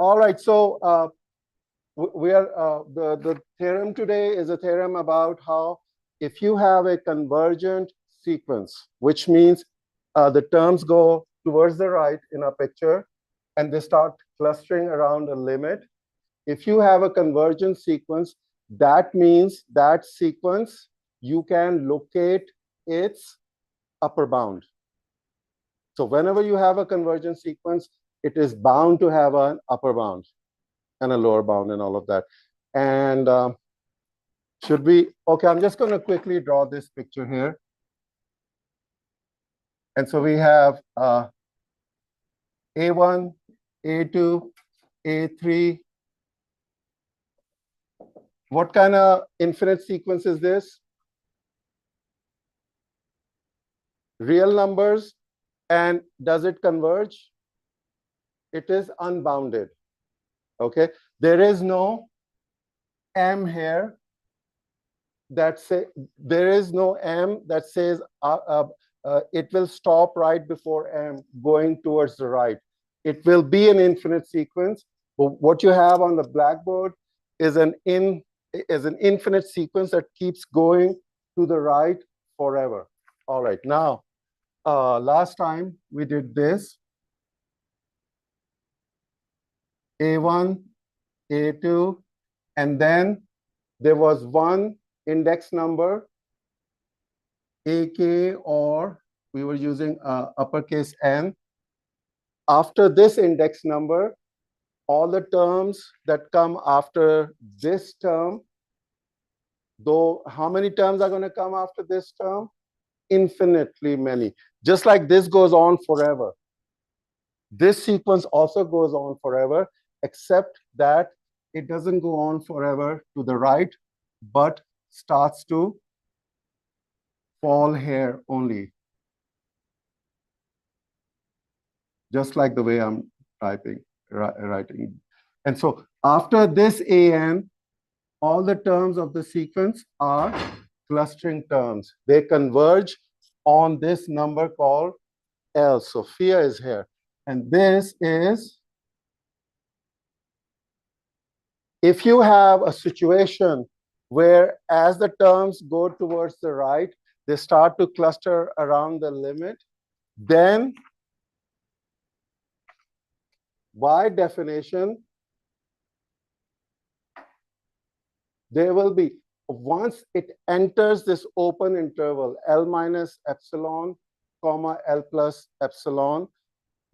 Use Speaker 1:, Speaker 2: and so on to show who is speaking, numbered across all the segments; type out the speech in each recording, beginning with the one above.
Speaker 1: All right, so we are the theorem today is a theorem about how if you have a convergent sequence, which means the terms go towards the right in a picture and they start clustering around a limit. If you have a convergent sequence, that means that sequence you can locate its upper bound. So whenever you have a convergent sequence, it is bound to have an upper bound and a lower bound and all of that. And should we, okay, I'm just going to quickly draw this picture here. And so we have A1, A2, A3. What kind of infinite sequence is this? Real numbers. And does it converge? It is unbounded. Okay, there is no M here that say there is no M that says it will stop right before M going towards the right. It will be an infinite sequence. But what you have on the blackboard is an infinite sequence that keeps going to the right forever. All right, now last time we did this. A1, A2, and then there was one index number, AK, or we were using uppercase N. After this index number, all the terms that come after this term, though how many terms are going to come after this term? Infinitely many. Just like this goes on forever. This sequence also goes on forever, except that it doesn't go on forever to the right, but starts to fall here only. Just like the way I'm writing. And so after this AN, all the terms of the sequence are clustering terms. They converge on this number called L. Sophia is here. And this is, if you have a situation where as the terms go towards the right, they start to cluster around the limit, then by definition, there will be, once it enters this open interval, L minus epsilon, comma, L plus epsilon,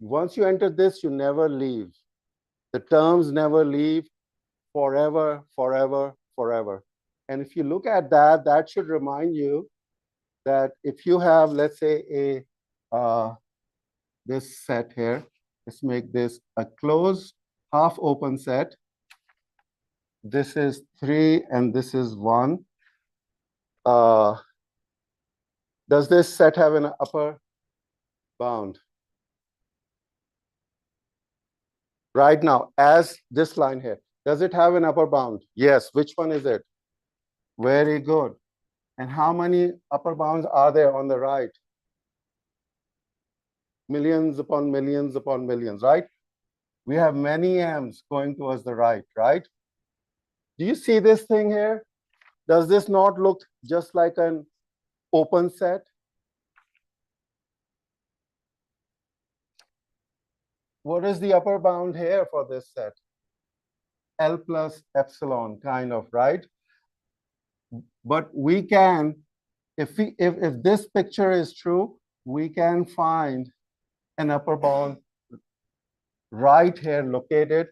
Speaker 1: once you enter this, you never leave. The terms never leave forever, forever, forever. And if you look at that, that should remind you that if you have, let's say, this set here, let's make this a closed half open set. This is 3 and this is 1. Does this set have an upper bound? Right now, as this line here, does it have an upper bound? Yes. Which one is it? Very good. And how many upper bounds are there on the right? Millions upon millions upon millions, right? We have many M's going towards the right, right? Do you see this thing here? Does this not look just like an open set? What is the upper bound here for this set? L plus epsilon, kind of, right? But we can, if this picture is true, we can find an upper bound right here located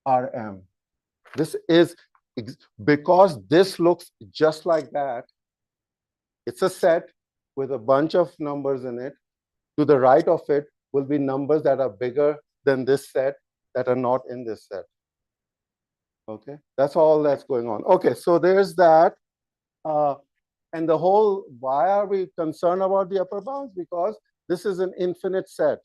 Speaker 1: Rm. This is because this looks just like that. It's a set with a bunch of numbers in it. To the right of it will be numbers that are bigger than this set that are not in this set. Okay, that's all that's going on. Okay, so there's that. And the whole, why are we concerned about the upper bounds? Because this is an infinite set.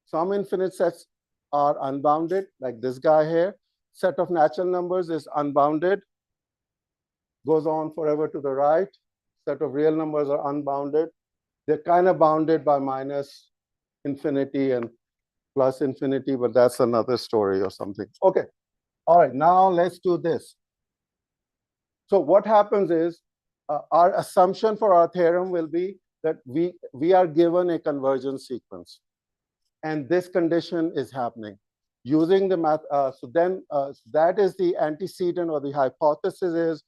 Speaker 1: Some infinite sets are unbounded, like this guy here. Set of natural numbers is unbounded, goes on forever to the right. Set of real numbers are unbounded. They're kind of bounded by minus infinity and plus infinity, but that's another story or something. Okay, all right, now let's do this. So what happens is our assumption for our theorem will be that we are given a convergence sequence, and this condition is happening. Using the math, that is the antecedent, or the hypothesis is,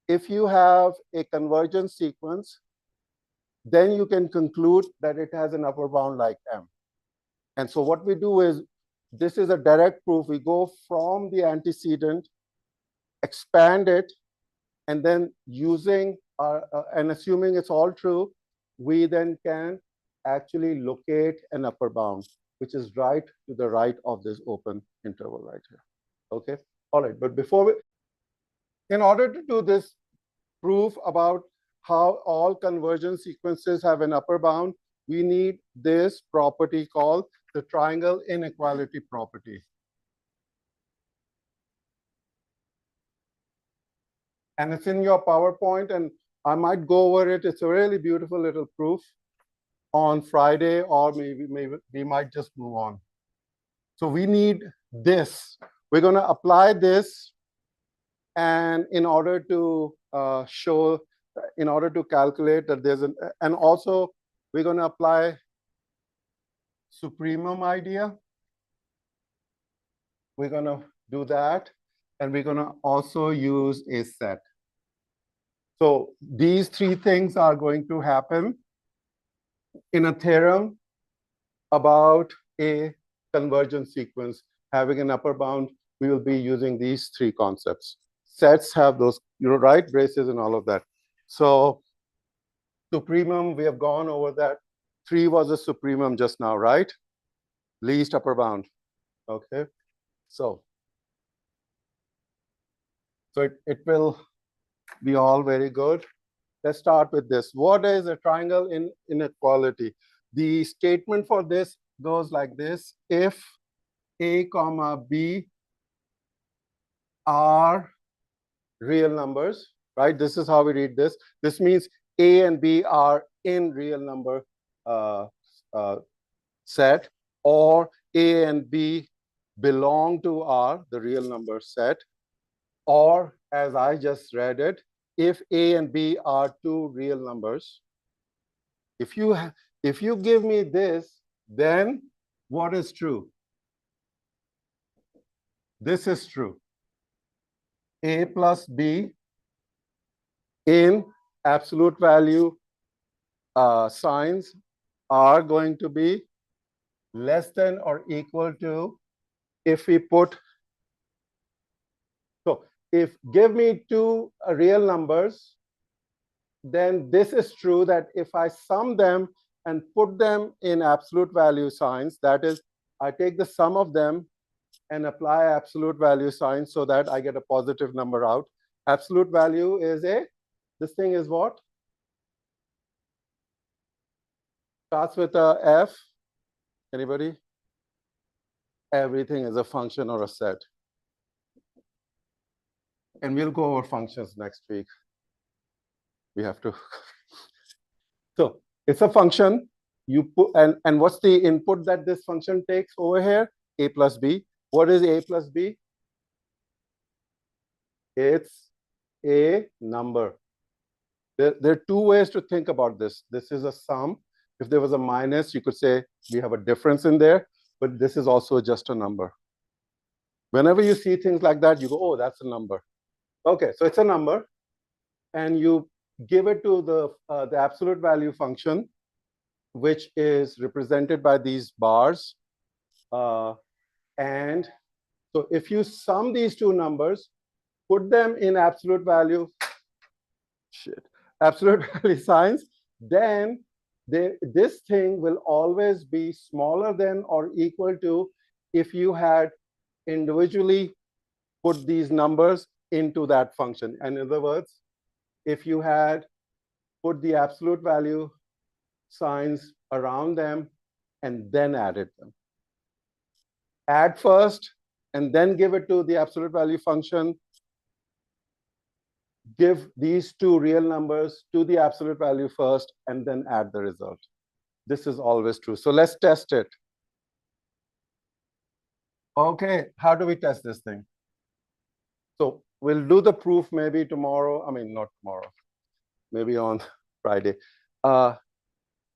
Speaker 1: if you have a convergence sequence, then you can conclude that it has an upper bound like M. And so what we do is, this is a direct proof. We go from the antecedent, expand it, and then using and assuming it's all true, we then can actually locate an upper bound, which is right to the right of this open interval right here. Okay, all right, but in order to do this proof about how all convergence sequences have an upper bound, we need this property called the triangle inequality property. And it's in your PowerPoint, and I might go over it. It's a really beautiful little proof on Friday, or maybe we might just move on. So we need this. We're going to apply this, and in order to calculate that there's and also we're going to apply supremum idea. We're going to do that, and we're going to also use a set. So these three things are going to happen in a theorem about a convergence sequence having an upper bound. We will be using these three concepts. Sets have those, right, braces and all of that. So supremum, we have gone over that. 3 was a supremum just now, right? Least upper bound. Okay. So it will be all very good. Let's start with this. What is a triangle inequality? The statement for this goes like this: if A comma B are real numbers, right? This is how we read this. This means A and B are in real number set, or A and B belong to R, the real number set, or as I just read it, if A and B are two real numbers. If you give me this, then what is true? This is true. A plus B in absolute value signs are going to be less than or equal to, if we put, so if give me two real numbers, then this is true that if I sum them and put them in absolute value signs, that is, I take the sum of them and apply absolute value signs so that I get a positive number out. Absolute value is this thing is what? Starts with a F. Anybody? Everything is a function or a set. And we'll go over functions next week. We have to. So it's a function. You put, and what's the input that this function takes over here? A plus B. What is A plus B? It's a number. There are two ways to think about this. This is a sum. If there was a minus, you could say we have a difference in there, but this is also just a number. Whenever you see things like that, you go, oh, that's a number. Okay, so it's a number, and you give it to the absolute value function, which is represented by these bars. And so if you sum these two numbers, put them in absolute value signs, then this thing will always be smaller than or equal to if you had individually put these numbers into that function. And in other words, if you had put the absolute value signs around them and then added them. Add first and then give it to the absolute value function. Give these two real numbers to the absolute value first and then add the result. This is always true. So let's test it. Okay, how do we test this thing? So we'll do the proof maybe tomorrow. I mean, not tomorrow, maybe on Friday. How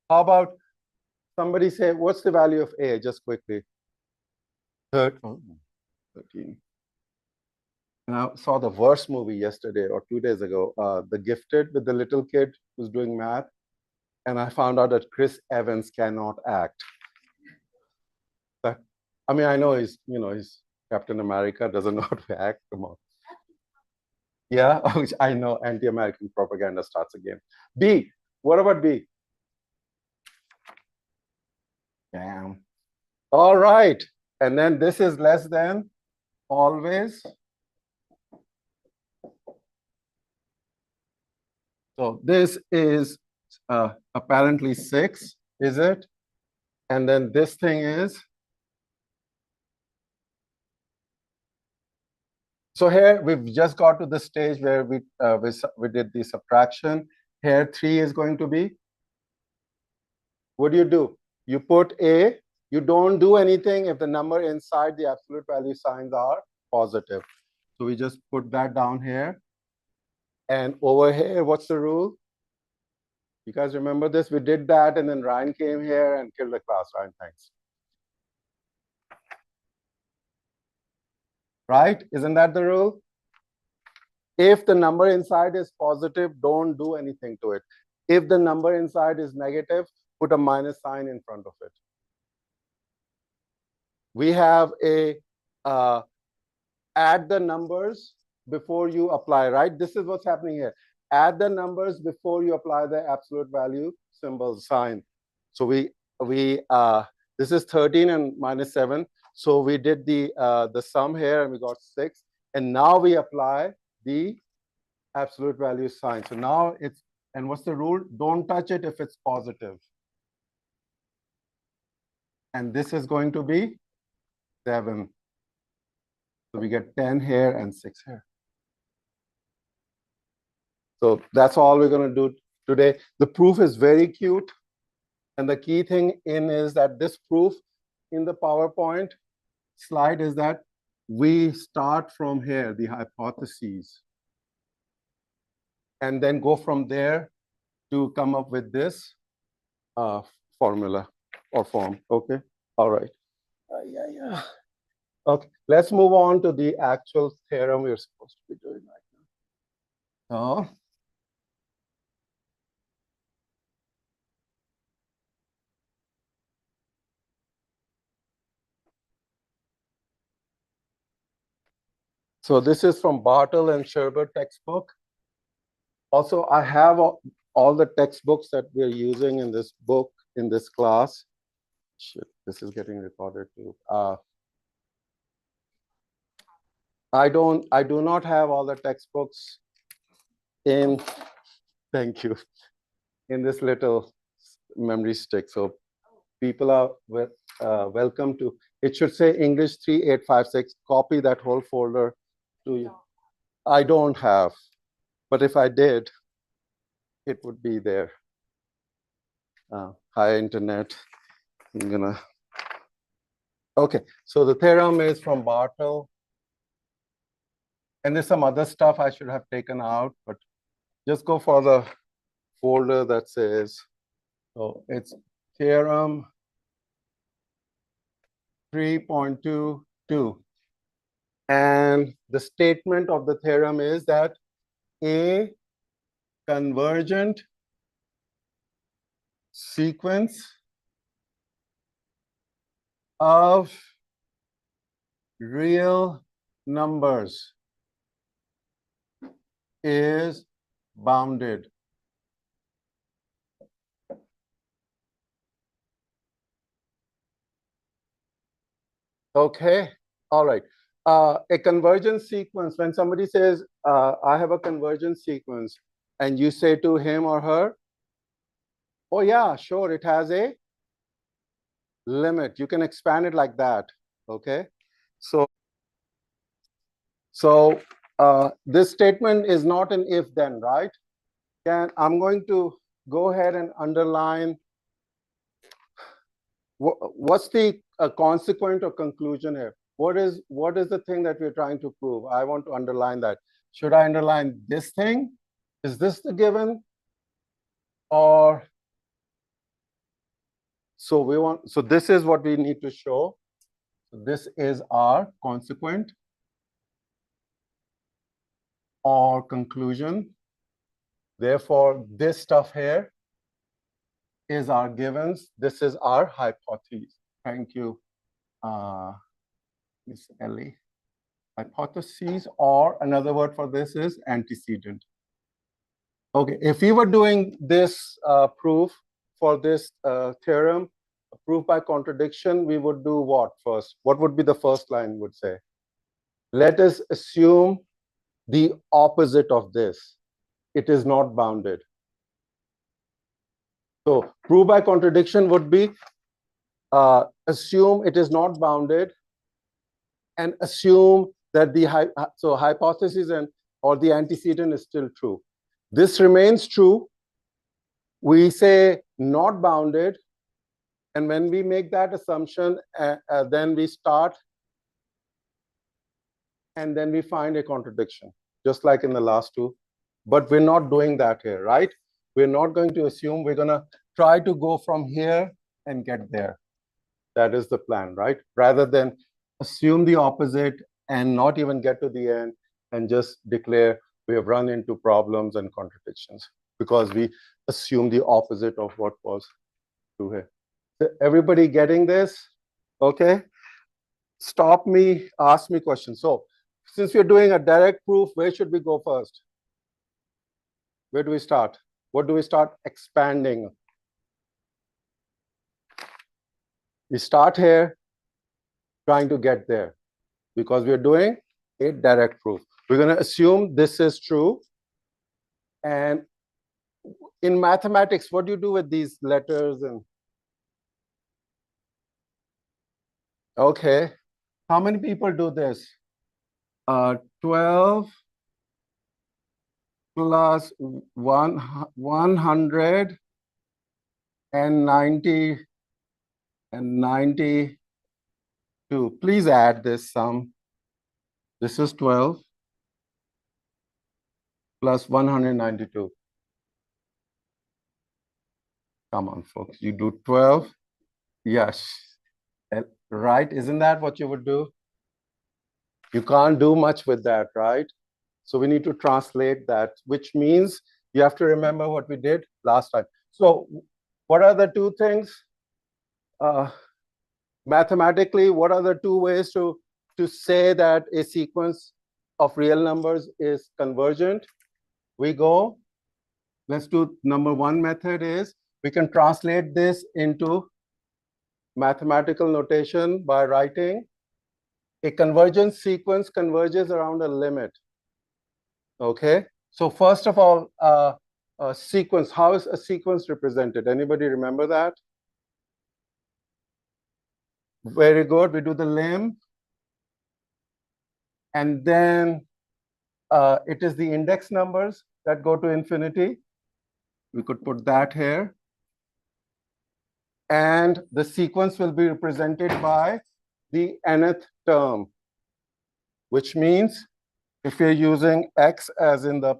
Speaker 1: about somebody say, what's the value of A, just quickly? 13. And I saw the worst movie yesterday or 2 days ago, The Gifted, with the little kid who's doing math. And I found out that Chris Evans cannot act. But, I mean, I know he's Captain America, doesn't know how to act. Come on. Yeah, I know, anti-American propaganda starts again. B, what about B? Damn. All right. And then this is less than always. So this is apparently 6, is it? And then this thing is. So here we've just got to the stage where we did the subtraction. Here 3 is going to be. What do? You put A. You don't do anything if the number inside the absolute value signs are positive. So we just put that down here. And over here, what's the rule? You guys remember this? We did that, and then Ryan came here and killed the class. Ryan, thanks. Right? Isn't that the rule? If the number inside is positive, don't do anything to it. If the number inside is negative, put a minus sign in front of it. We have a add the numbers before you apply, right? This is what's happening here. Add the numbers before you apply the absolute value symbol sign. So this is 13 and minus 7. So we did the sum here and we got 6. And now we apply the absolute value sign. So now it's, and what's the rule? Don't touch it if it's positive. And this is going to be 7. So we get 10 here and 6 here. So that's all we're going to do today. The proof is very cute. And the key thing is that this proof in the PowerPoint slide is that we start from here, the hypotheses, and then go from there to come up with this formula or form. Okay. All right. Yeah. Okay. Let's move on to the actual theorem we're supposed to be doing right now. So this is from Bartle and Sherber textbook. Also, I have all the textbooks that we're using in this book, in this class. Shit, this is getting recorded too. I do not have all the textbooks in, thank you, in this little memory stick. So people are welcome to, it should say English 3856, copy that whole folder to you. I don't have, but if I did, it would be there. Hi, internet. I'm gonna. Okay, so the theorem is from Bartle. And there's some other stuff I should have taken out, but just go for the folder that says, so it's theorem 3.22. And the statement of the theorem is that a convergent sequence of real numbers is bounded. Okay, all right. A convergence sequence, when somebody says, I have a convergence sequence, and you say to him or her, oh yeah, sure, it has a limit. You can expand it like that, okay? So this statement is not an if then, right? I'm going to go ahead and underline what's the consequent or conclusion here? what is the thing that we're trying to prove? I want to underline that. Should I underline this thing? Is this the given? Or so this is what we need to show. So this is our consequent or conclusion. Therefore, this stuff here is our givens. This is our hypothesis. Thank you, Miss Ellie. Hypotheses, or another word for this is antecedent. Okay, if we were doing this proof for this theorem, proof by contradiction, we would do what first? What would be the first line would say? Let us assume the opposite of this. It is not bounded. So proof by contradiction would be assume it is not bounded and assume that the hypothesis and or the antecedent is still true. This remains true. We say not bounded, and when we make that assumption, then we start, and then we find a contradiction, just like in the last two. But we're not doing that here, right? We're not going to assume. We're going to try to go from here and get there. That is the plan, right? Rather than assume the opposite and not even get to the end and just declare we have run into problems and contradictions because we assume the opposite of what was true here. So everybody getting this? Okay. Stop me, ask me questions. So since we're doing a direct proof, where should we go first? Where do we start? What do we start expanding? We start here, trying to get there, because we're doing a direct proof. We're going to assume this is true. And in mathematics, what do you do with these letters? And okay, how many people do this? 12 plus 100 and 90 and 92. Please add this sum. This is 12 plus 192. Come on, folks. You do 12. Yes. Right? Isn't that what you would do? You can't do much with that, right? So we need to translate that, which means you have to remember what we did last time. So what are the two things? Mathematically, what are the two ways to say that a sequence of real numbers is convergent? We go, let's do number one method is, we can translate this into mathematical notation by writing a convergent sequence converges around a limit. Okay, so first of all, a sequence, how is a sequence represented? Anybody remember that? Very good. We do the limb, and then it is the index numbers that go to infinity. We could put that here. And the sequence will be represented by the nth term, which means if you're using x as in the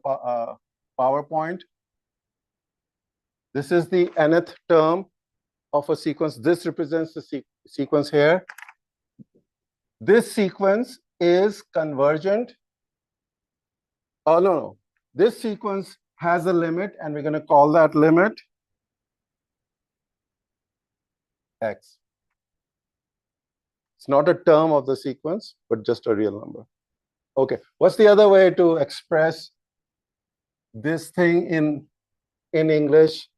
Speaker 1: PowerPoint, this is the nth term of a sequence. This represents the sequence here. This sequence is convergent. Oh, no. This sequence has a limit, and we're going to call that limit x. It's not a term of the sequence, but just a real number. Okay, what's the other way to express this thing in English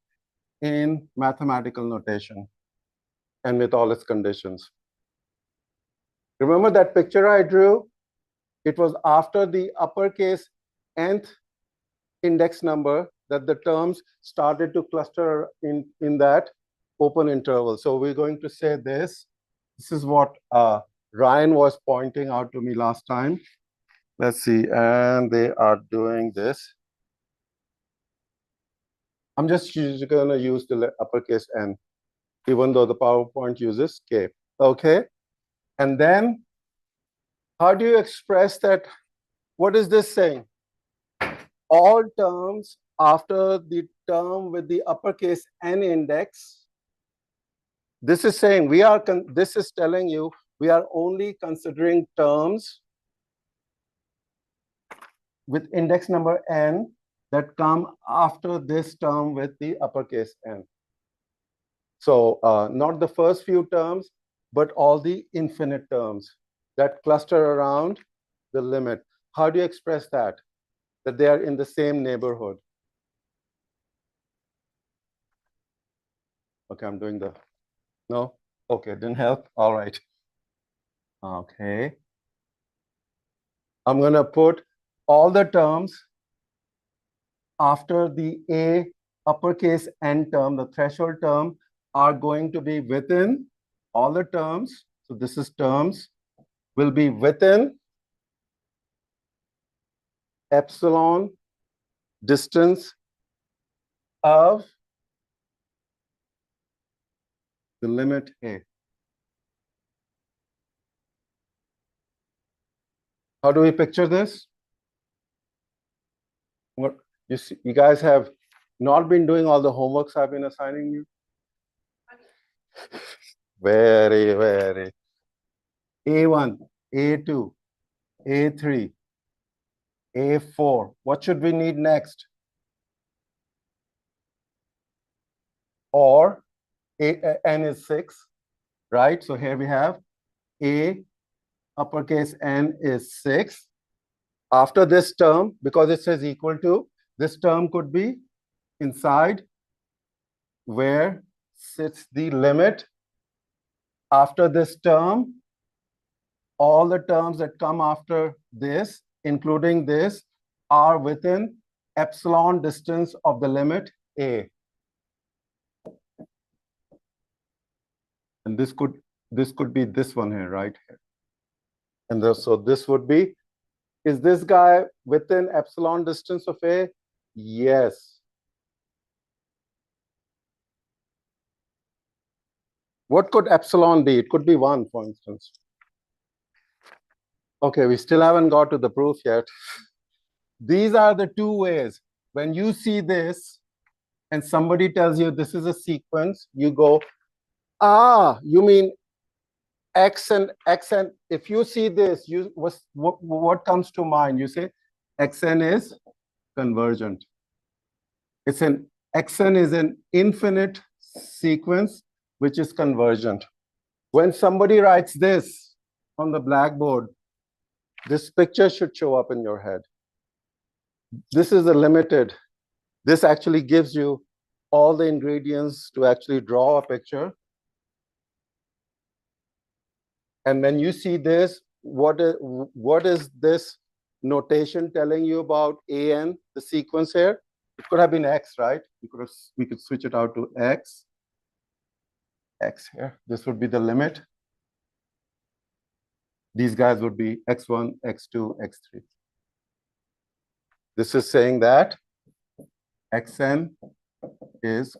Speaker 1: in mathematical notation and with all its conditions? Remember that picture I drew? It was after the uppercase nth index number that the terms started to cluster in that open interval. So we're going to say this. This is what Ryan was pointing out to me last time. Let's see, and they are doing this. I'm just going to use the uppercase N, even though the PowerPoint uses K. Okay, and then How do you express that? What is this saying? All terms after the term with the uppercase N index. This is saying this is telling you we are only considering terms with index number N that come after this term with the uppercase N. So not the first few terms, but all the infinite terms that cluster around the limit. How do you express that? That they are in the same neighborhood. Okay, I'm doing the, no? Okay, didn't help? All right. Okay. I'm gonna put all the terms after the A uppercase N term, the threshold term, are going to be within all the terms. So this is terms will be within epsilon distance of the limit A. How do we picture this? What you see, you guys have not been doing all the homeworks I've been assigning you? Very, very. A1, A2, A3, A4. What should we need next? Or N is 6, right? So here we have A uppercase N is 6. After this term, because it says equal to, this term could be inside where sits the limit. After this term, all the terms that come after this, including this, are within epsilon distance of the limit A. And this could be this one here, right? And so this would be, is this guy within epsilon distance of A? Yes. What could epsilon be? It could be 1, for instance. Okay, we still haven't got to the proof yet. These are the two ways. When you see this and somebody tells you this is a sequence, you go, ah, you mean X and if you see this, what comes to mind? You say Xn is convergent. Xn is an infinite sequence which is convergent. When somebody writes this on the blackboard, this picture should show up in your head. This is a limited. This actually gives you all the ingredients to actually draw a picture. And when you see this, what is this notation telling you about AN, the sequence here? It could have been X, right? We could switch it out to X. X here. This would be the limit. These guys would be X1, X2, X3. This is saying that Xn is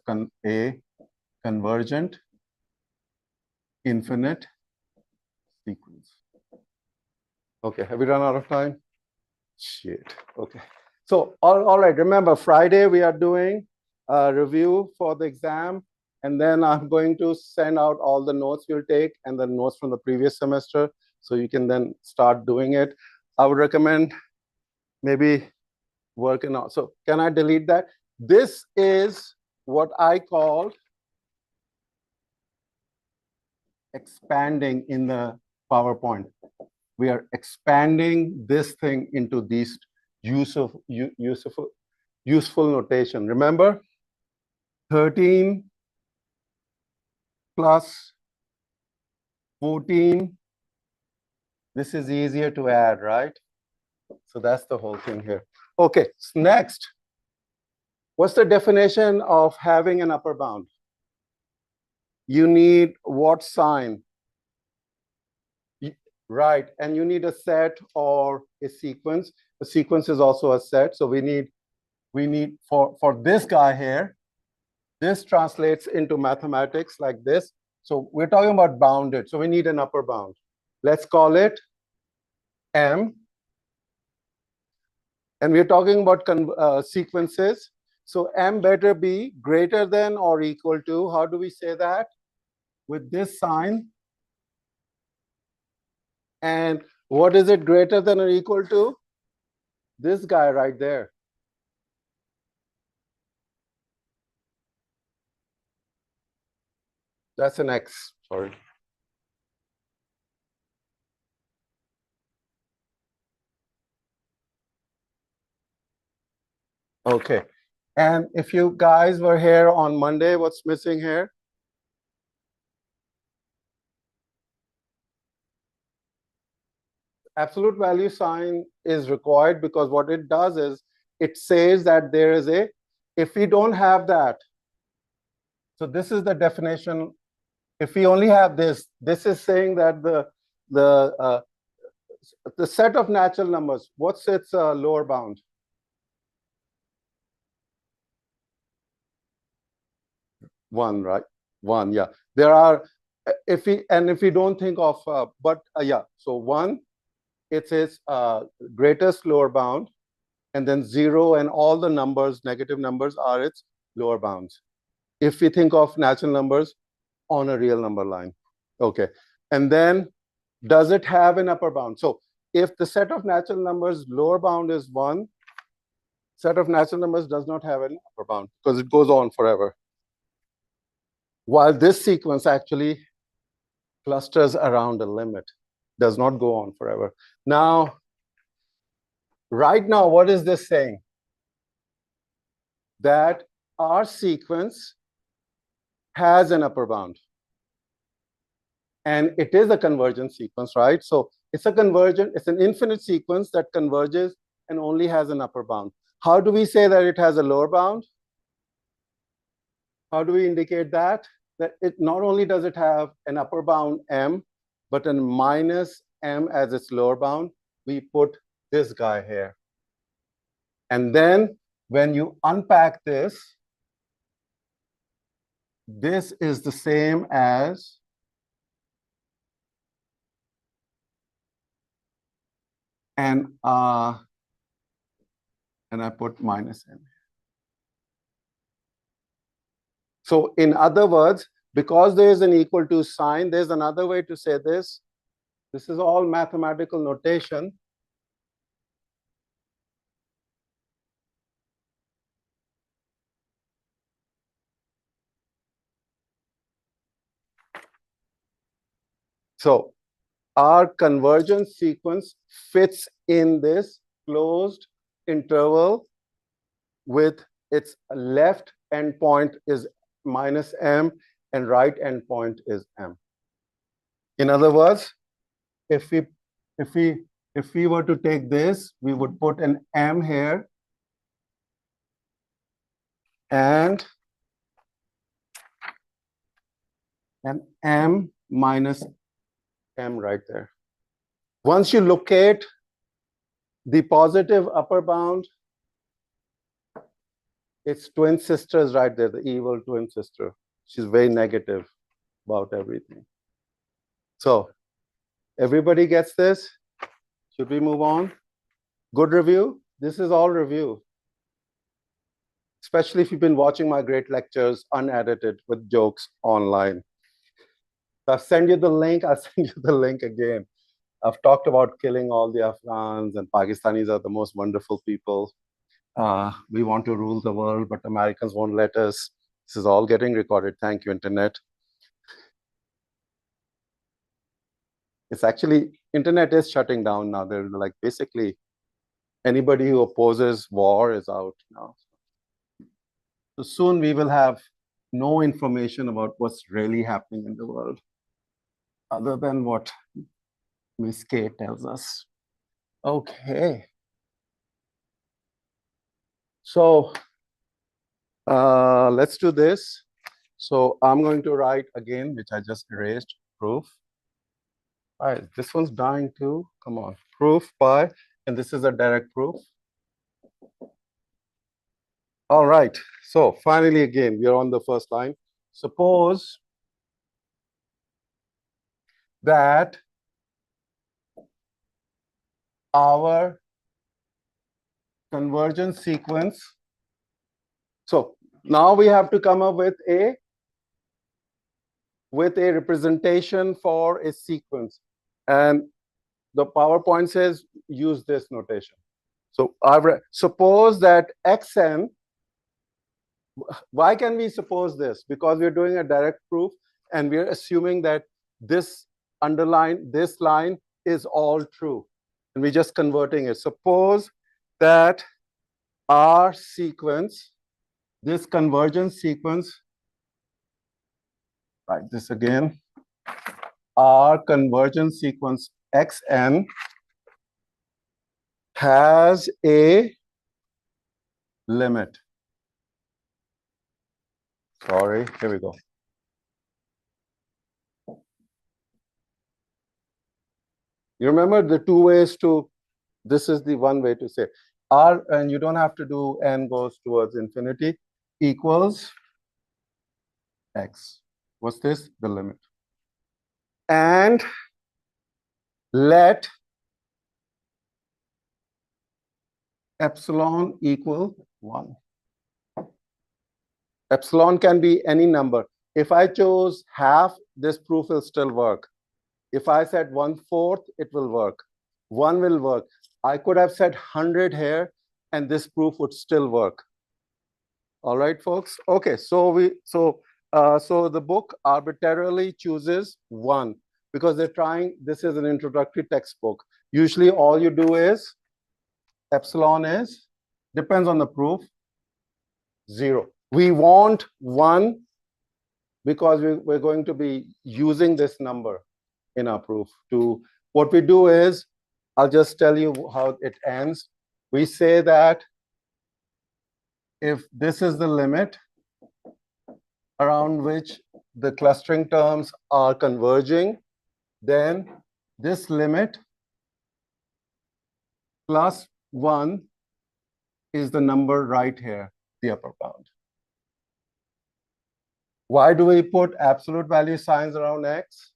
Speaker 1: a convergent infinite sequence. Okay, have we run out of time? Shit. Okay. So, all right, remember, Friday we are doing a review for the exam, and then I'm going to send out all the notes you'll take and the notes from the previous semester, so you can then start doing it. I would recommend maybe working on. So can I delete that? This is what I call expanding in the PowerPoint. We are expanding this thing into these useful notation. Remember, 13 plus 14. This is easier to add, right? So that's the whole thing here. Okay, so next. What's the definition of having an upper bound? You need what sign? Right, and you need a set or a sequence. A sequence is also a set. So we need for this guy here, this translates into mathematics like this. So we're talking about bounded. So we need an upper bound. Let's call it M, and we're talking about sequences. So M better be greater than or equal to, how do we say that? With this sign. And what is it greater than or equal to? This guy right there. That's an X, sorry. Okay. And if you guys were here on Monday, what's missing here? Absolute value sign is required because what it does is it says that there is a, if we don't have that, so this is the definition. If we only have this, this is saying that the set of natural numbers, what's its lower bound? One, right? One, yeah. There are, if we don't think of, yeah. So one, it says greatest lower bound, and then 0 and all the numbers, negative numbers, are its lower bounds. If we think of natural numbers on a real number line. Okay. And then does it have an upper bound? So if the set of natural numbers lower bound is 1, set of natural numbers does not have an upper bound because it goes on forever. While this sequence actually clusters around a limit, does not go on forever. Now, right now, what is this saying? That our sequence has an upper bound. And it is a convergent sequence, right? So it's a convergent, it's an infinite sequence that converges and only has an upper bound. How do we say that it has a lower bound? How do we indicate that? That it not only does it have an upper bound M, but a minus M as its lower bound. We put this guy here. And then when you unpack this, this is the same as and I put minus M. So in other words, because there is an equal to sign, there's another way to say this. This is all mathematical notation. So our convergence sequence fits in this closed interval with its left endpoint is minus M and right endpoint is M. In other words, if we were to take this, we would put an M here and an M minus M right there. Once you locate the positive upper bound, its twin sister is right there, the evil twin sister. She's very negative about everything. So everybody gets this? Should we move on? Good review? This is all review. Especially if you've been watching my great lectures unedited with jokes online. So I'll send you the link. I'll send you the link again. I've talked about killing all the Afghans, and Pakistanis are the most wonderful people. We want to rule the world, but Americans won't let us. This is all getting recorded. Thank you, Internet. It's actually, Internet is shutting down now. They're like, basically, anybody who opposes war is out now. So soon we will have no information about what's really happening in the world, other than what Miss K tells us. Okay. So let's do this. So I'm going to write again, which I just erased, proof. All right, this one's dying too. Come on, proof by, and this is a direct proof. All right, so finally, again, we're on the first line. Suppose that our convergence sequence. So now we have to come up with a representation for a sequence. And the PowerPoint says use this notation. So suppose that xn, why can we suppose this? Because we're doing a direct proof and we're assuming that this this line is all true. And we're just converting it. Suppose that our sequence, this convergence sequence, write this again, our convergence sequence xn has a limit. Sorry, here we go. You remember the two ways to, this is the one way to say R, and you don't have to do n goes towards infinity, equals x. What's this? The limit. And let epsilon equal 1. Epsilon can be any number. If I chose half, this proof will still work. If I said 1/4, it will work. 1 will work. I could have said 100 here, and this proof would still work. All right, folks. Okay, so so the book arbitrarily chooses 1 because they're trying. This is an introductory textbook. Usually, all you do is epsilon is, depends on the proof, 0. We want 1 because we're going to be using this number in our proof. What we do is, I'll just tell you how it ends. We say that if this is the limit around which the clustering terms are converging, then this limit plus 1 is the number right here, the upper bound. Why do we put absolute value signs around x?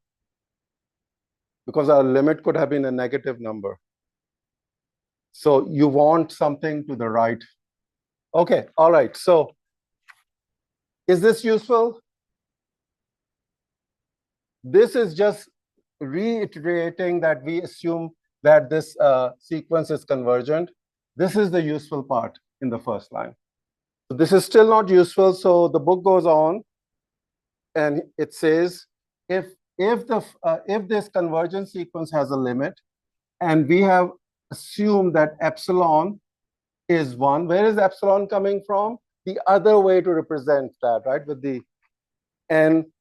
Speaker 1: Because our limit could have been a negative number. So you want something to the right. Okay, all right. So is this useful? This is just reiterating that we assume that this sequence is convergent. This is the useful part in the first line. So this is still not useful. So the book goes on and it says, if this convergence sequence has a limit, and we have assumed that epsilon is 1, where is epsilon coming from? The other way to represent that, right? With the n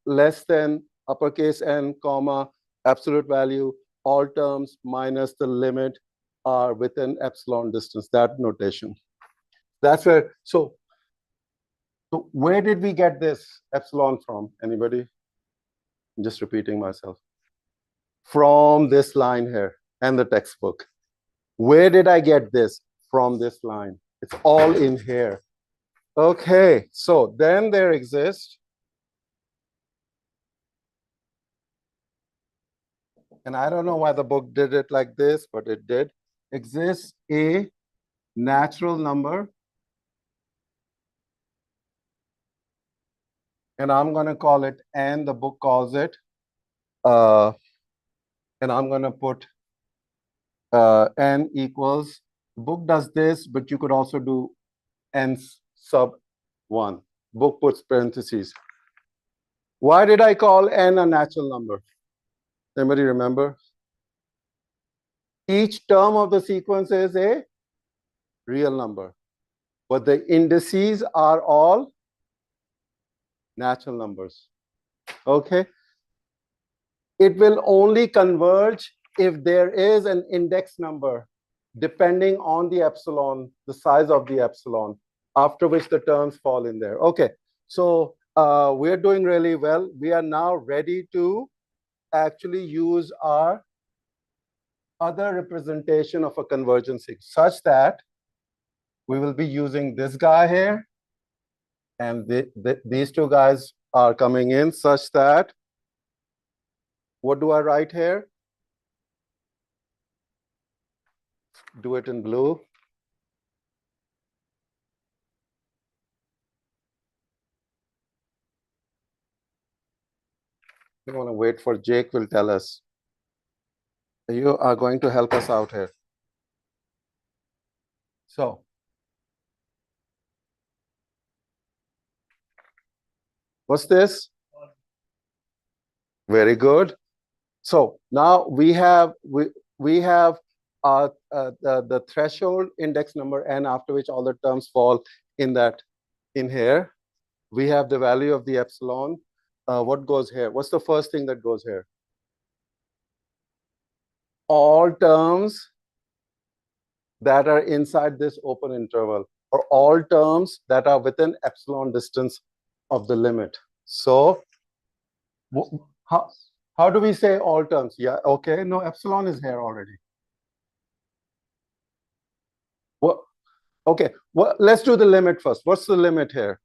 Speaker 1: less than uppercase n, comma, absolute value, all terms minus the limit are within epsilon distance, that notation. That's where, so where did we get this epsilon from? Anybody? I'm just repeating myself. From this line here and the textbook. Where did I get this? From this line. It's all in here. Okay, so then there exists, and I don't know why the book did it like this, but it did, exists a natural number, and I'm going to call it n, the book calls it, and I'm going to put n equals, the book does this, but you could also do n sub 1. Book puts parentheses. Why did I call n a natural number? Anybody remember? Each term of the sequence is a real number, but the indices are all natural numbers. Okay? It will only converge if there is an index number depending on the epsilon, the size of the epsilon, after which the terms fall in there. Okay, so we're doing really well. We are now ready to actually use our other representation of a convergence such that we will be using this guy here, and these two guys are coming in such that, what do I write here? do it in blue. We want to wait for Jake will tell us. You are going to help us out here. So what's this? Very good. So now we have the threshold index number n, after which all the terms fall in here. We have the value of the epsilon. What goes here? What's the first thing that goes here? All terms that are inside this open interval, or all terms that are within epsilon distance of the limit. So how do we say all terms? Yeah, okay, no, epsilon is here already. Well, okay, well, let's do the limit first. What's the limit here?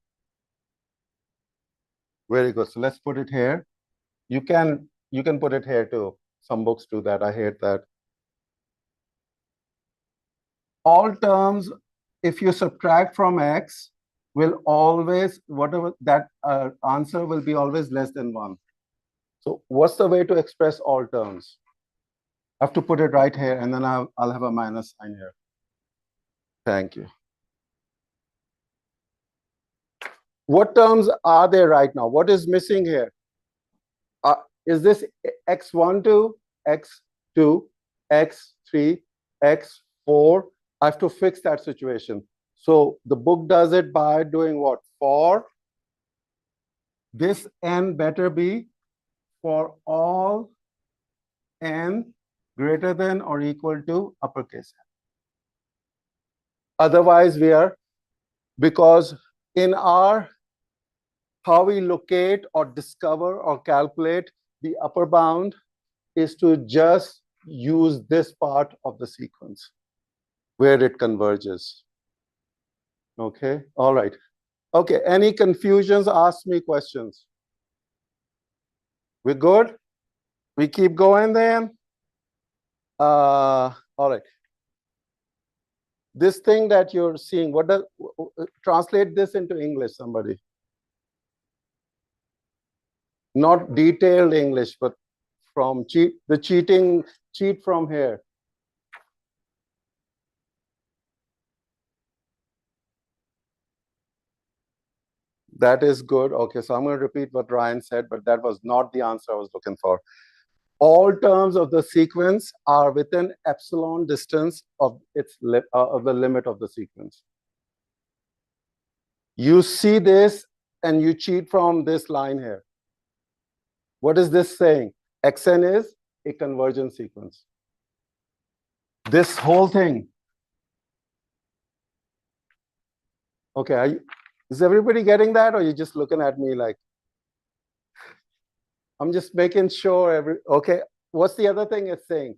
Speaker 1: Very good. So let's put it here. You can put it here too. Some books do that. I hate that. All terms, if you subtract from x, will always, whatever that answer will be always less than 1. So what's the way to express all terms? I have to put it right here, and then I'll have a minus sign here. Thank you. What terms are there right now? What is missing here? Is this x1 to x2, x3, x4? I have to fix that situation. So the book does it by doing what? For this n better be for all n greater than or equal to uppercase n. Otherwise, because in our how we locate or discover or calculate the upper bound is to just use this part of the sequence where it converges. Okay, all right. Okay, any confusions? Ask me questions. We're good? We keep going then? All right. This thing that you're seeing, what does translate this into English, somebody? Not detailed English, but from cheat from here. That is good. Okay, so I'm going to repeat what Ryan said, but that was not the answer I was looking for. All terms of the sequence are within epsilon distance of of the limit of the sequence. You see this and you cheat from this line here. What is this saying? Xn is a convergent sequence. This whole thing. Okay, is everybody getting that, or are you just looking at me like? I'm just making sure okay, what's the other thing it's saying?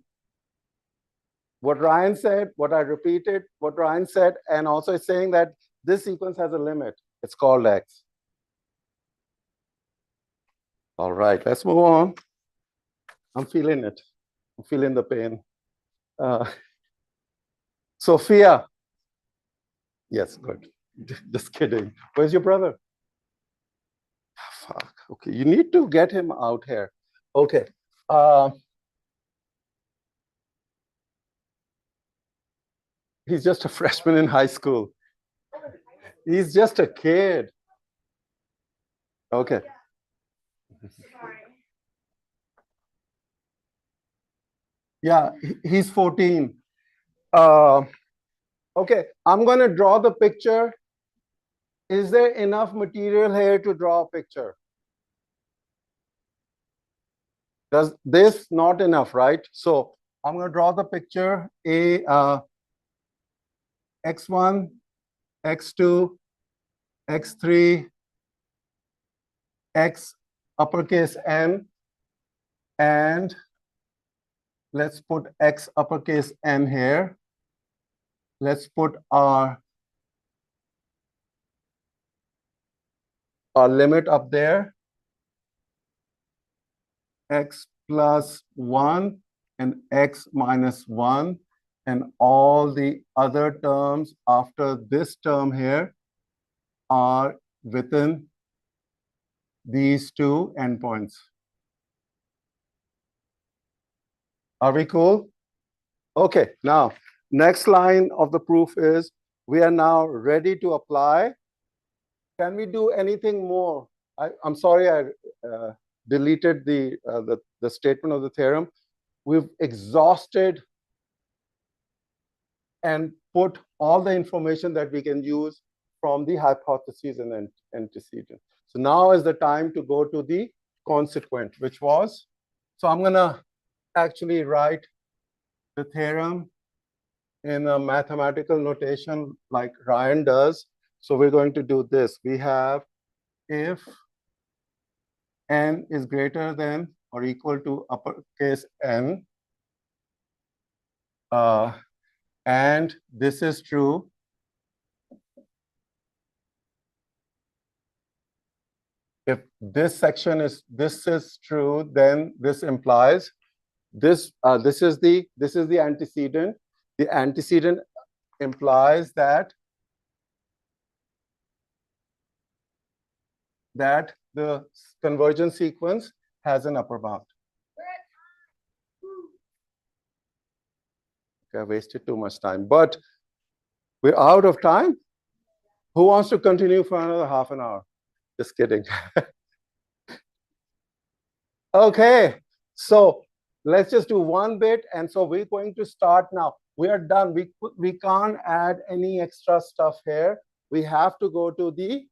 Speaker 1: What Ryan said, what I repeated, what Ryan said, and also it's saying that this sequence has a limit. It's called X. All right, let's move on. I'm feeling it. I'm feeling the pain. Sophia. Yes, good. Just kidding. Where's your brother? Fuck. Okay, you need to get him out here. Okay. He's just a freshman in high school. He's just a kid. Okay. Yeah, he's 14. Okay, I'm going to draw the picture. Is there enough material here to draw a picture? Does this not enough, right? So I'm going to draw the picture. X1, X2, X3, X uppercase N, and let's put X uppercase N here. Let's put our limit up there. X plus 1 and X minus 1. and all the other terms after this term here are within these two endpoints. Are we cool? Okay, now, next line of the proof is we are now ready to apply. Can we do anything more? I'm sorry I deleted the statement of the theorem. We've exhausted and put all the information that we can use from the hypotheses and antecedent. So now is the time to go to the consequent, which was, so I'm going to actually write the theorem in a mathematical notation like Ryan does. So we're going to do this. We have if n is greater than or equal to uppercase n, and this is true, if this section is true, then this implies this is the antecedent. The antecedent implies that the convergence sequence has an upper bound. Okay, I wasted too much time, but we're out of time. Who wants to continue for another half an hour? Just kidding. Okay, so let's just do one bit. And so we're going to start now. We are done. We can't add any extra stuff here. We have to go to the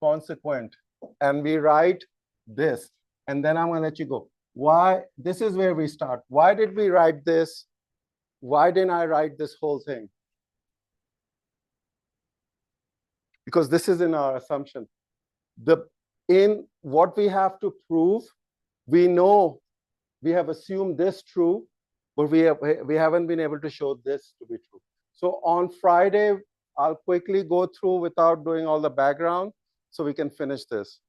Speaker 1: consequent. And we write this. And then I'm going to let you go. Why? This is where we start. Why did we write this? Why didn't I write this whole thing? Because this is in our assumption. In what we have to prove, we know we have assumed this true, but we haven't been able to show this to be true. So on Friday, I'll quickly go through without doing all the background so we can finish this.